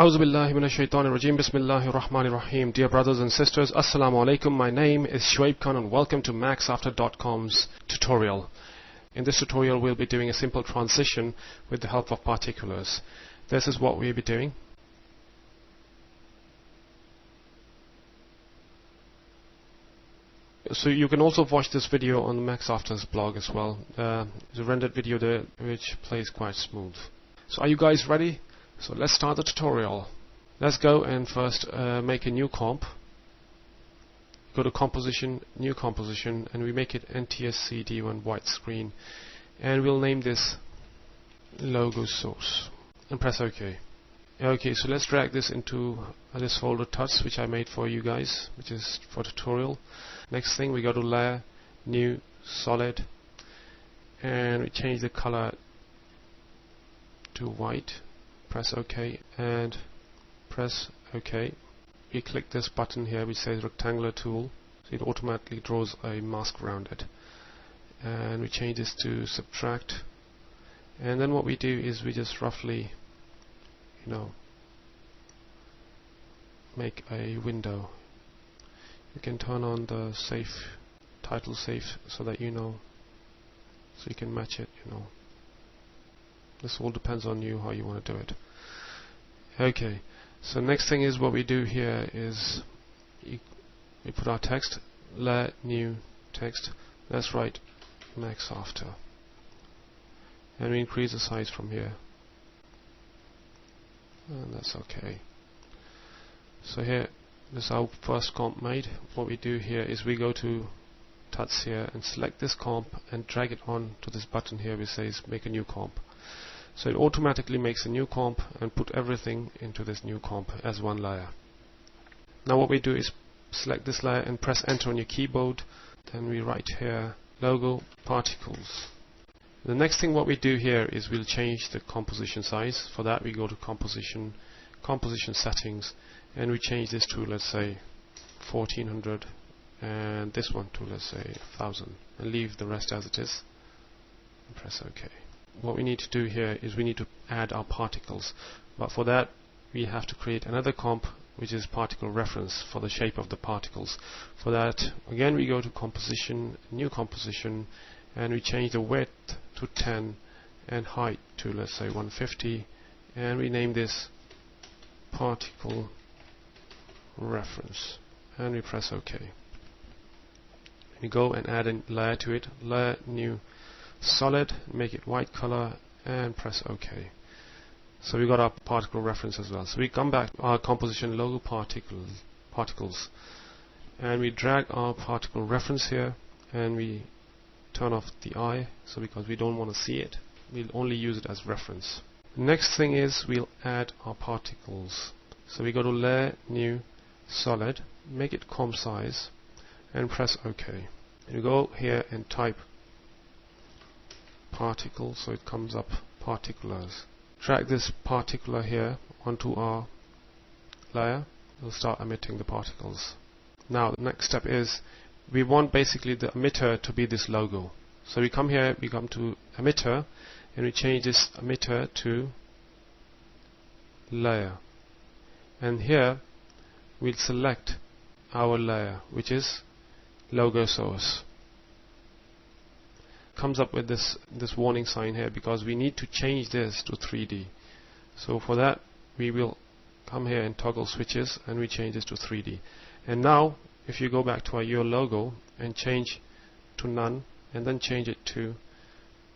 A'udhu billahi minash shaitanir rajim. Bismillahir rahmanir rahim. Dear brothers and sisters, assalamu alaikum. My name is Shoaib Khan and welcome to Maxafter.com's tutorial. In this tutorial we'll be doing a simple transition with the help of particulars. This is what we'll be doing. So you can also watch this video on Maxafter's blog as well. There's a rendered video there which plays quite smooth. So are you guys ready? So let's start the tutorial. Let's go and first make a new comp. Go to composition, new composition, and we make it NTSC D1 widescreen, and we'll name this logo source and press OK. Okay, so let's drag this into this folder tuts which I made for you guys, which is for tutorial. Next thing, we go to layer, new, solid, and we change the color to white. Press OK and press OK. We click this button here which says rectangular tool, so it automatically draws a mask around it, and we change this to subtract, and then what we do is we just roughly make a window. You can turn on the title safe so that so you can match it. This all depends on you how you want to do it. Okay, so next thing is what we do here is we put our text, layer, new, text. Let's write Maxafter, and we increase the size from here, and that's okay. So here, this is our first comp made. What we do here is we go to tuts here and select this comp and drag it on to this button here which says make a new comp. So it automatically makes a new comp and put everything into this new comp as one layer. Now what we do is select this layer and press enter on your keyboard. Then we write here logo particles. The next thing what we do here is we'll change the composition size. For that we go to composition settings, and we change this to, let's say, 1400, and this one to, let's say, 1000, and leave the rest as it is and press OK. What we need to do here is we need to add our particles, but for that we have to create another comp which is particle reference for the shape of the particles. For that, again, we go to composition, new composition, and we change the width to 10 and height to, let's say, 150, and we name this particle reference, and we press OK. We go and add a layer to it, layer, new, solid, make it white color, and press OK. So we got our particle reference as well. So we come back to our composition logo particles, and we drag our particle reference here, and we turn off the eye, so because we don't want to see it, we'll only use it as reference. Next thing is we'll add our particles. So we go to layer, new, solid, make it comp size, and press OK. And we go here and type particle, so it comes up particulars. Drag this particular here onto our layer. We'll start emitting the particles. Now the next step is we want basically the emitter to be this logo. So we come here, we come to emitter, and we change this emitter to layer, and here we'll select our layer which is logo source. Comes up with this warning sign here because we need to change this to 3D. So for that we will come here and toggle switches, and we change this to 3D. And now if you go back to your logo and change to none and then change it to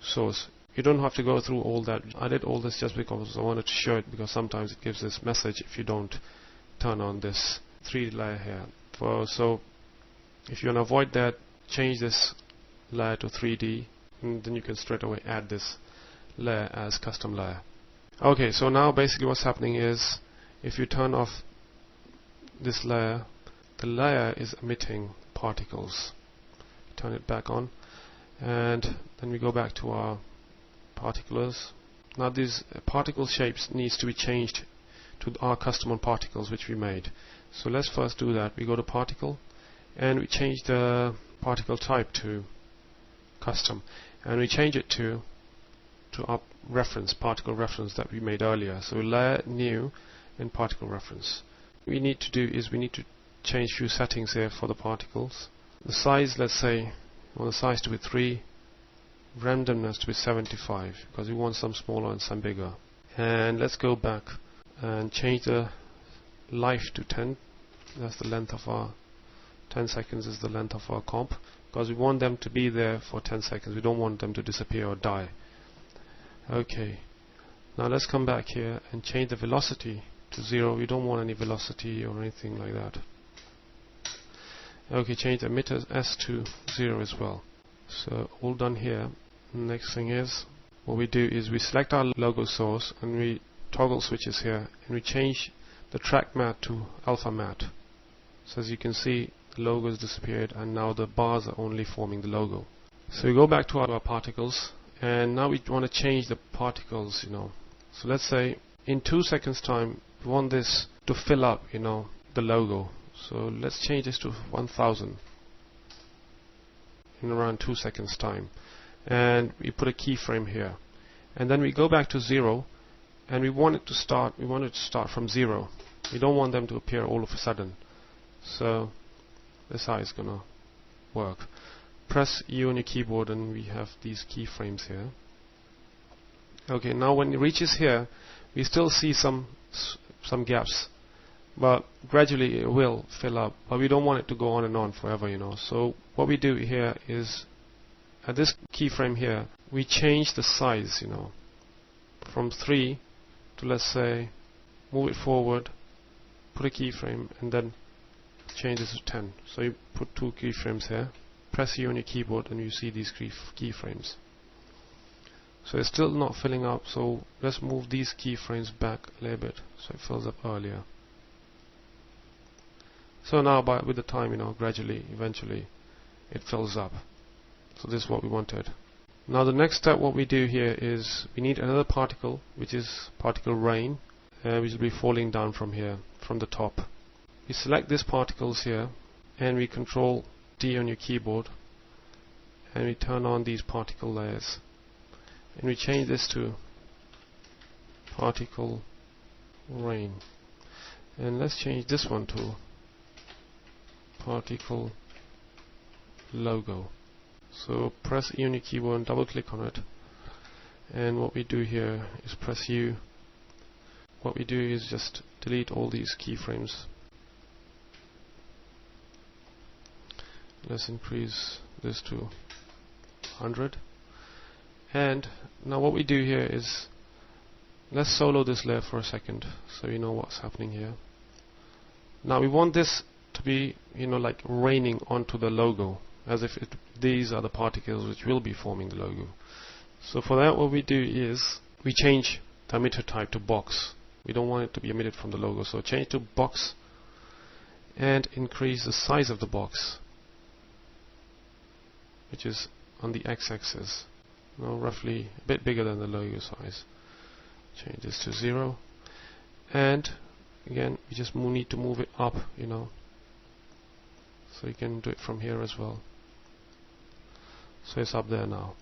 source, you don't have to go through all that. I did all this just because I wanted to show it, because sometimes it gives this message if you don't turn on this 3D layer here. So if you want to avoid that, change this layer to 3D, and then you can straight away add this layer as custom layer. Okay, so now basically what's happening is if you turn off this layer, the layer is emitting particles. Turn it back on, and then we go back to our particulars. Now these particle shapes needs to be changed to our custom particles which we made. So let's first do that. We go to particle, and we change the particle type to custom, and we change it to our reference, particle reference that we made earlier. So layer, new, in particle reference. What we need to do is we need to change few settings here for the particles. The size, let's say, we want the size to be 3, randomness to be 75, because we want some smaller and some bigger. And let's go back and change the life to 10. That's the length of our 10 seconds is the length of our comp, because we want them to be there for 10 seconds. We don't want them to disappear or die. Okay, now let's come back here and change the velocity to 0. We don't want any velocity or anything like that. Okay, change the emitter S to 0 as well. So all done here. Next thing is, what we do is we select our logo source and we toggle switches here and we change the track matte to alpha matte. So as you can see, the logo has disappeared and now the bars are only forming the logo. So we go back to our particles and now we want to change the particles, So let's say in 2 seconds time we want this to fill up, the logo. So let's change this to 1000 in around 2 seconds time. And we put a keyframe here. And then we go back to 0 and we want it to start from 0. We don't want them to appear all of a sudden. So this is how it's gonna work. Press U on your keyboard and we have these keyframes here. Okay, now when it reaches here, we still see some gaps, but gradually it will fill up. But we don't want it to go on and on forever, So what we do here is, at this keyframe here, we change the size, from 3 to, let's say, move it forward, put a keyframe, and then change this to 10. So you put 2 keyframes here, press U on your keyboard, and you see these keyframes. So it's still not filling up, so let's move these keyframes back a little bit so it fills up earlier. So now with the time, gradually, eventually, it fills up. So this is what we wanted. Now the next step, what we do here is we need another particle, which is particle rain, which will be falling down from here, from the top. We select these particles here, and we control D on your keyboard, and we turn on these particle layers. And we change this to particle rain. And let's change this one to particle logo. So press E on your keyboard and double click on it. And what we do here is press U. What we do is just delete all these keyframes. Let's increase this to 100. And now what we do here is, let's solo this layer for a second so you know what's happening here. Now we want this to be, like raining onto the logo, as if these are the particles which will be forming the logo. So for that, what we do is we change the emitter type to box. We don't want it to be emitted from the logo, so change to box and increase the size of the box, which is on the x-axis. Now roughly a bit bigger than the logo size. Change this to 0, and again we just need to move it up, so you can do it from here as well. So it's up there now.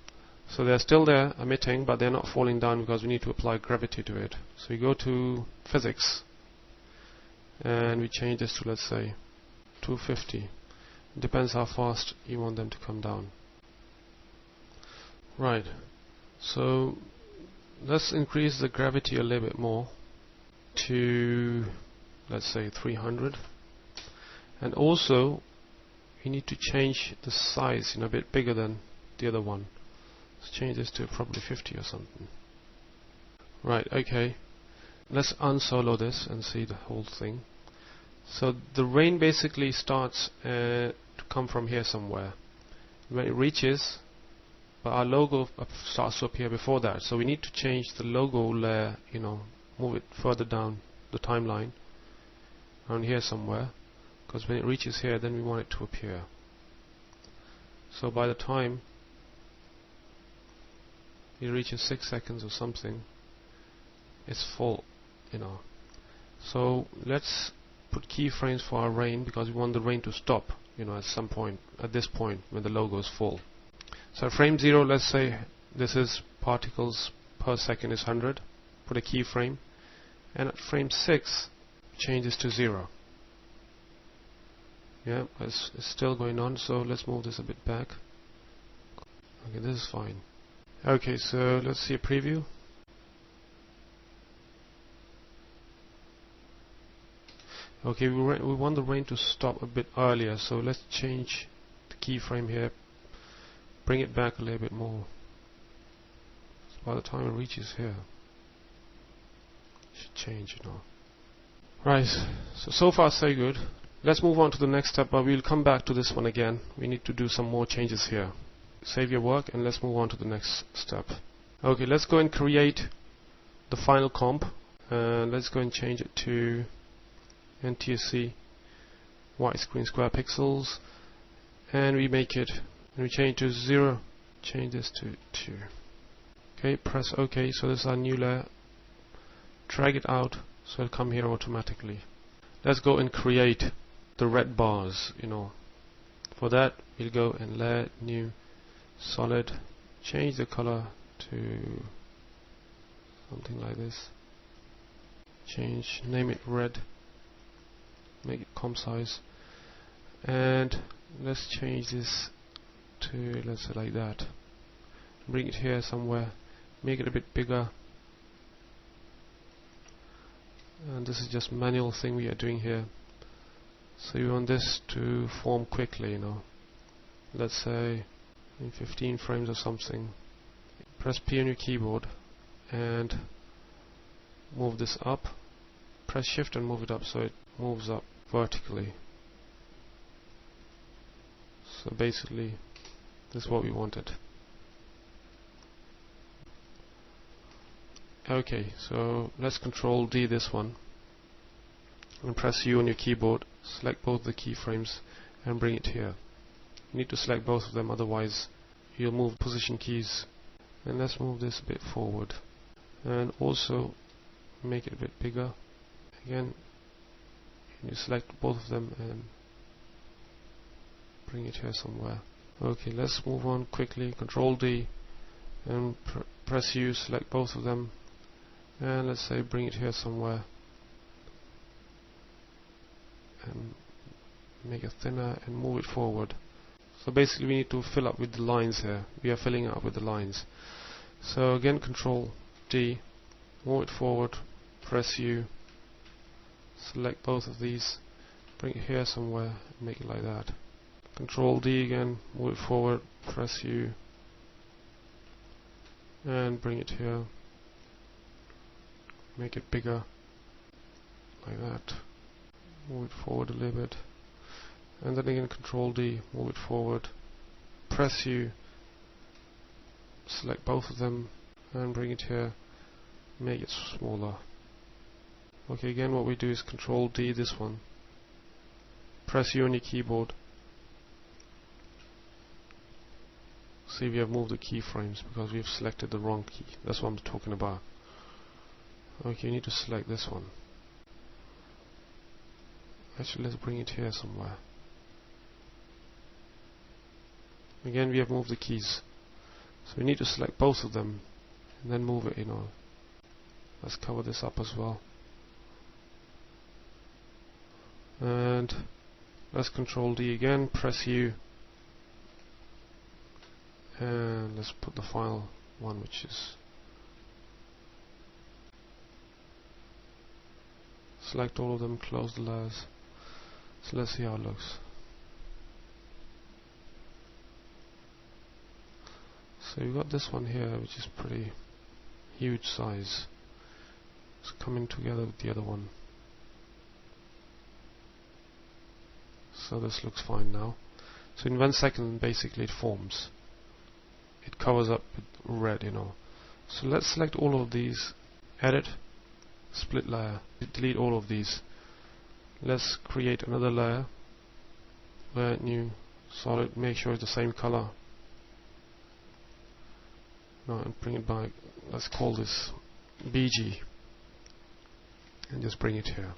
So they're still there emitting, but they're not falling down because we need to apply gravity to it. So we go to physics and we change this to, let's say, 250. It depends how fast you want them to come down. Right, so let's increase the gravity a little bit more to, let's say, 300. And also we need to change the size, a bit bigger than the other one. Let's change this to probably 50 or something. Right, okay, let's unsolo this and see the whole thing. So the rain basically starts to come from here somewhere. When it reaches, but our logo starts to appear before that, so we need to change the logo layer, move it further down the timeline, around here somewhere, because when it reaches here, then we want it to appear. So by the time it reaches 6 seconds or something, it's full, So let's put keyframes for our rain, because we want the rain to stop, at some point, at this point when the logo is full. So frame 0, let's say this is particles per second is 100. Put a keyframe, and at frame 6 change this to 0. Yeah, it's still going on, so let's move this a bit back. Okay, this is fine. Okay, so let's see a preview. Okay, we want the rain to stop a bit earlier, so let's change the keyframe here, bring it back a little bit more. So by the time it reaches here, it should change, you know. Right, so far so good. Let's move on to the next step, but we'll come back to this one again. We need to do some more changes here. Save your work and let's move on to the next step. Okay, let's go and create the final comp, and let's go and change it to NTSC widescreen square pixels, and we make it, and we change to 0, change this to 2. Okay, press OK. So this is our new layer. Drag it out so it'll come here automatically. Let's go and create the red bars, you know. For that we'll go and layer, new, solid, change the color to something like this, name it red, make it comp size, and let's change this to, let's say like that, bring it here somewhere, make it a bit bigger, and this is just manual thing we are doing here. So you want this to form quickly, you know, let's say in 15 frames or something. Press P on your keyboard and move this up, press shift and move it up so it moves up vertically. So basically this is what we wanted. Okay, so let's Control D this one and press U on your keyboard, select both the keyframes and bring it here. You need to select both of them, otherwise you'll move position keys. And let's move this a bit forward and also make it a bit bigger. Again, you select both of them and bring it here somewhere. Okay, let's move on quickly. Control D and press U, select both of them, and let's say bring it here somewhere and make it thinner and move it forward. So basically we need to fill up with the lines here. We are filling up with the lines. So again, Control D, move it forward, press U, select both of these, bring it here somewhere, and make it like that. Control D again, move it forward, press U, and bring it here, make it bigger, like that. Move it forward a little bit, and then again Control D, move it forward, press U, select both of them and bring it here, make it smaller. Okay, again what we do is Control D this one, press U on your keyboard, see we have moved the keyframes because we have selected the wrong key. That's what I'm talking about. Okay, you need to select this one. Actually, let's bring it here somewhere. Again, we have moved the keys, so we need to select both of them and then move it, you know. Let's cover this up as well, and let's Control D again, press U, and let's put the final one, which is, select all of them, close the layers. So let's see how it looks. So we've got this one here, which is pretty huge size. It's coming together with the other one. So this looks fine now. So in 1 second, basically it forms. It covers up with red, you know. So let's select all of these, edit, split layer, delete all of these. Let's create another layer, layer new, solid, make sure it's the same color. Now and bring it back. Let's call this BG and just bring it here.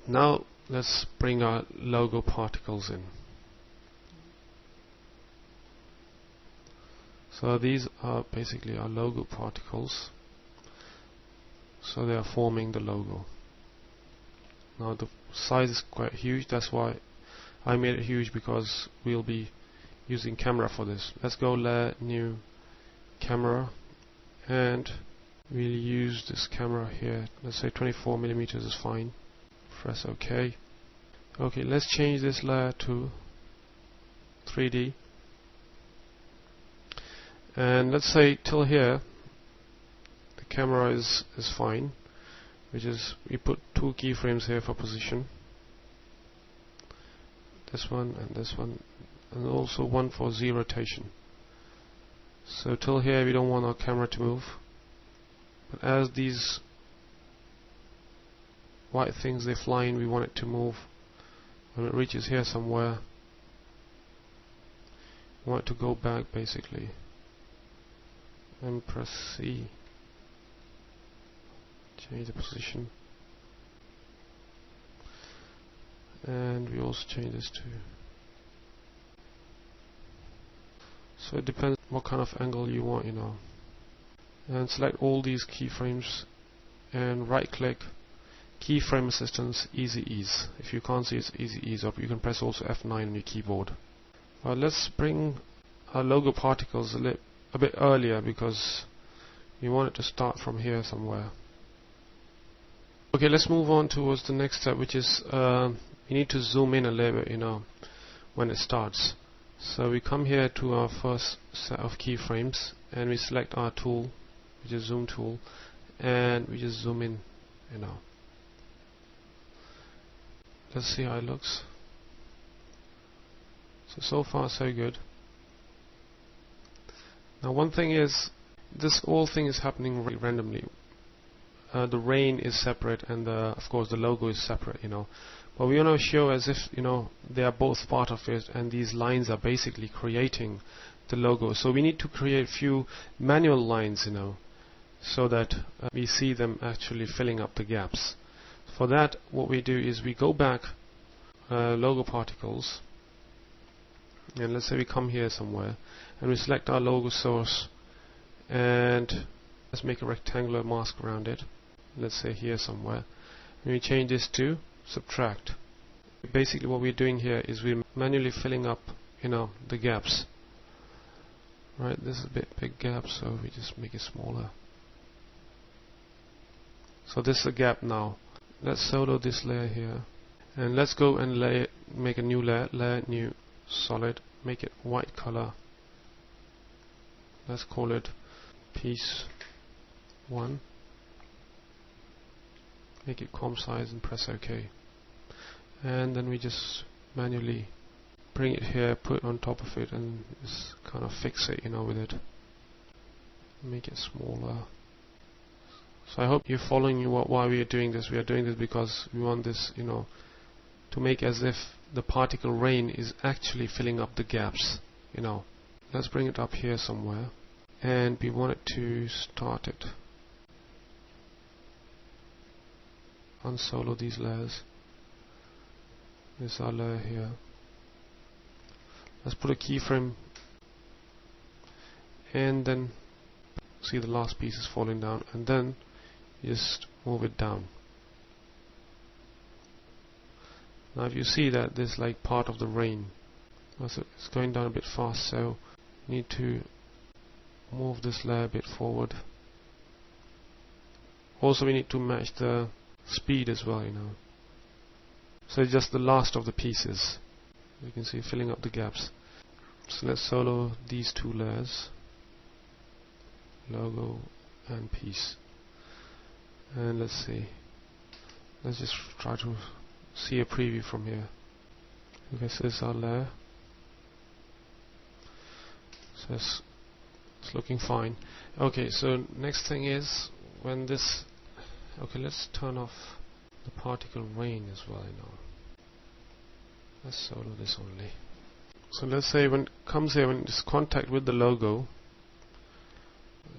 Now let's bring our logo particles in. So these are basically our logo particles. so they are forming the logo. Now the size is quite huge, that's why I made it huge, because we'll be using camera for this. Let's go layer, new camera, and we'll use this camera here. Let's say 24mm is fine. Press OK. Okay, let's change this layer to 3D, and let's say till here the camera is fine, which is we put 2 keyframes here for position, this one and this one, and also one for Z rotation. So till here we don't want our camera to move, but as these white things they fly in, we want it to move. When it reaches here somewhere, we want it to go back basically, and press C, change the position, and we also change this to, so it depends what kind of angle you want, and select all these keyframes and right click, keyframe assistance, easy ease. If you can't see, it's easy ease up. You can press also F9 on your keyboard. Let's bring our logo particles a bit earlier, because we want it to start from here somewhere. Okay, let's move on towards the next step, which is you need to zoom in a little bit, when it starts. So we come here to our first set of keyframes, and we select our tool, which is zoom tool, and we just zoom in, Let's see how it looks. So far so good. Now one thing is, this whole thing is happening randomly. The rain is separate, and of course the logo is separate, But we want to show as if, they are both part of it, and these lines are basically creating the logo. So we need to create few manual lines, so that we see them actually filling up the gaps. For that, what we do is we go back, logo particles, and let's say we come here somewhere, and we select our logo source, and let's make a rectangular mask around it. Let's say here somewhere, and we change this to subtract. Basically what we're doing here is we're manually filling up, the gaps. Right, this is a bit big gap, so we just make it smaller. So this is a gap now. Let's solo this layer here, and let's go and make a new layer, new solid, make it white color. Let's call it piece 1. Make it comp size and press OK. And then we just manually bring it here, put it on top of it, and just kind of fix it, with it. Make it smaller. So I hope you're following why we are doing this. We are doing this because we want this, to make as if the particle rain is actually filling up the gaps, Let's bring it up here somewhere, and we want it to start it. Unsolo these layers. This is our layer here. Let's put a keyframe, and then see the last piece is falling down, and then just move it down. Now if you see that there's like part of the rain, so it's going down a bit fast, so you need to move this layer a bit forward. Also we need to match the speed as well, So it's just the last of the pieces. You can see filling up the gaps. So let's solo these 2 layers, logo and piece. And let's see. Let's just try to see a preview from here. Okay, so this is our layer. So it's looking fine. Okay, so next thing is when this. Okay, let's turn off the particle rain as well, Let's solo this only. So let's say when it comes here, when it's contact with the logo,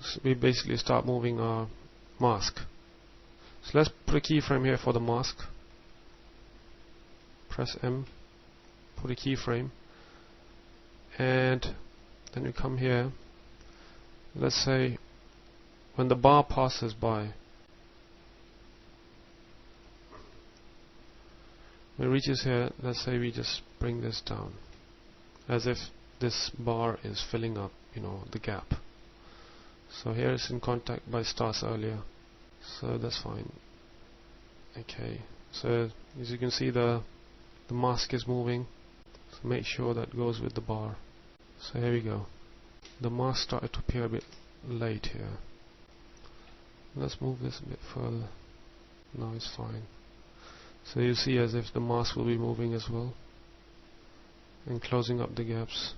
so we basically start moving our mask. So let's put a keyframe here for the mask. Press M, put a keyframe, and then we come here. Let's say when the bar passes by, When it reaches here, let's say we just bring this down, as if this bar is filling up, the gap. So here it's in contact by stars earlier, so that's fine. Okay, so as you can see, the mask is moving, so make sure that goes with the bar. So here we go. The mask started to appear a bit late here. Let's move this a bit further. No, it's fine. So you see as if the mask will be moving as well and closing up the gaps.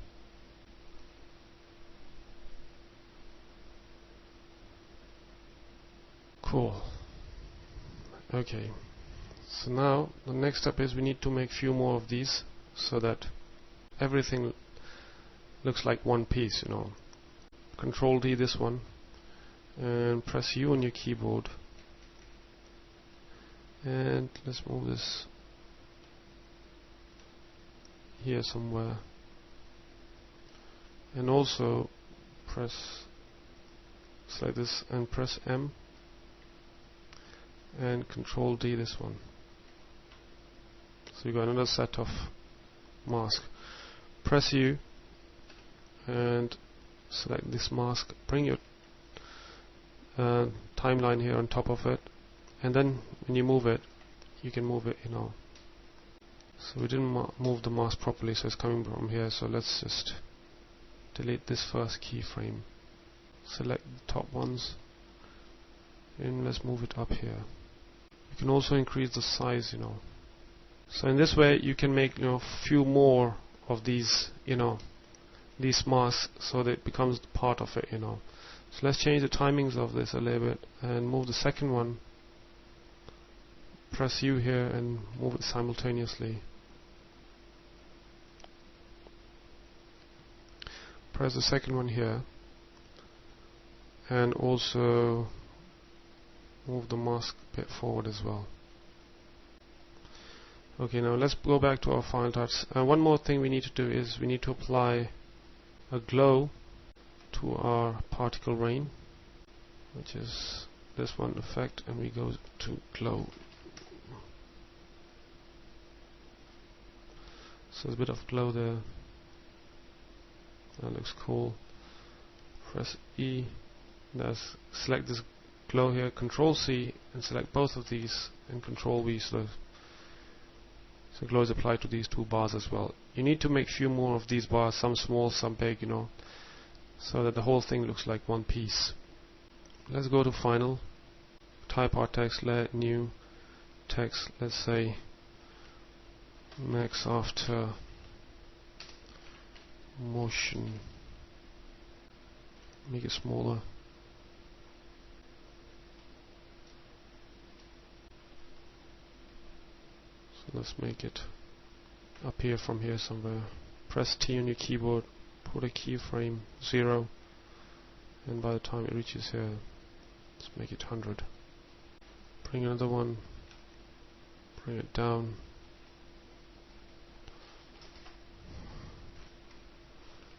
Cool. Okay, so now the next step is we need to make few more of these so that everything looks like one piece. Control D this one and press U on your keyboard, and let's move this here somewhere, and also select this and press M and Control D this one. So you got another set of mask. Press U and select this mask, bring your timeline here on top of it, and then when you move it, you can move it, So we didn't move the mask properly, so it's coming from here. So let's just delete this first keyframe, select the top ones, and let's move it up here. You can also increase the size, So in this way you can make few more of these these masks, so that it becomes part of it. So let's change the timings of this a little bit and move the second one. Press U here and move it simultaneously. Press the second one here and also move the mask a bit forward as well. Okay, now let's go back to our final touch. One more thing we need to do is we need to apply a glow to our particle rain, which is this one effect, and we go to glow. So there's a bit of glow there. That looks cool. Press E. Select this glow here. Control C and select both of these, and Control V. So glow is applied to these two bars as well. You need to make few more of these bars, some small, some big, so that the whole thing looks like one piece. Let's go to Final. Type our text. Let new text. Let's say Maxafter motion. Make it smaller. So let's make it appear from here somewhere. Press T on your keyboard, put a keyframe 0, and by the time it reaches here, let's make it 100. Bring another one, bring it down.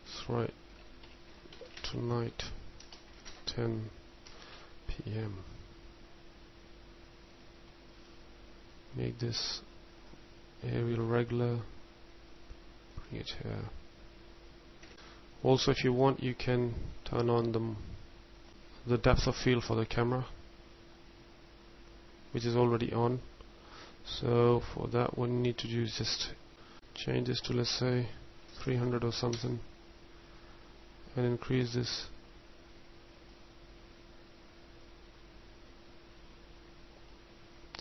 It's right tonight, 10 PM. Make this Arial regular, bring it here. Also, if you want, you can turn on the depth of field for the camera, which is already on. So for that, what you need to do is just change this to, let's say, 300 or something, and increase this.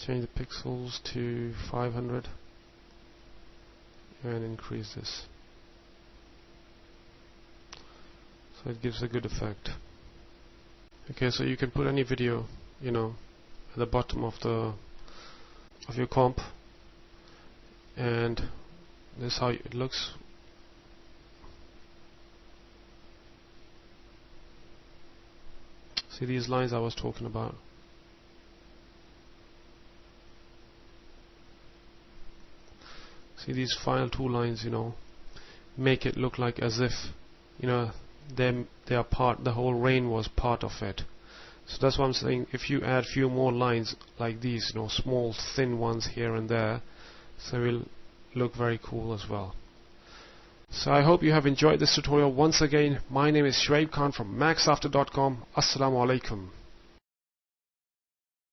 Change the pixels to 500 and increase this, so it gives a good effect. Okay, so you can put any video, at the bottom of your comp, and this is how it looks. See these lines I was talking about? See these final two lines, make it look like as if, they are part, the whole rain was part of it. So that's what I'm saying. If you add few more lines like these, small thin ones here and there, so it will look very cool as well. So I hope you have enjoyed this tutorial. Once again, my name is Shoaib Khan from Maxafter.com. Assalamu alaikum.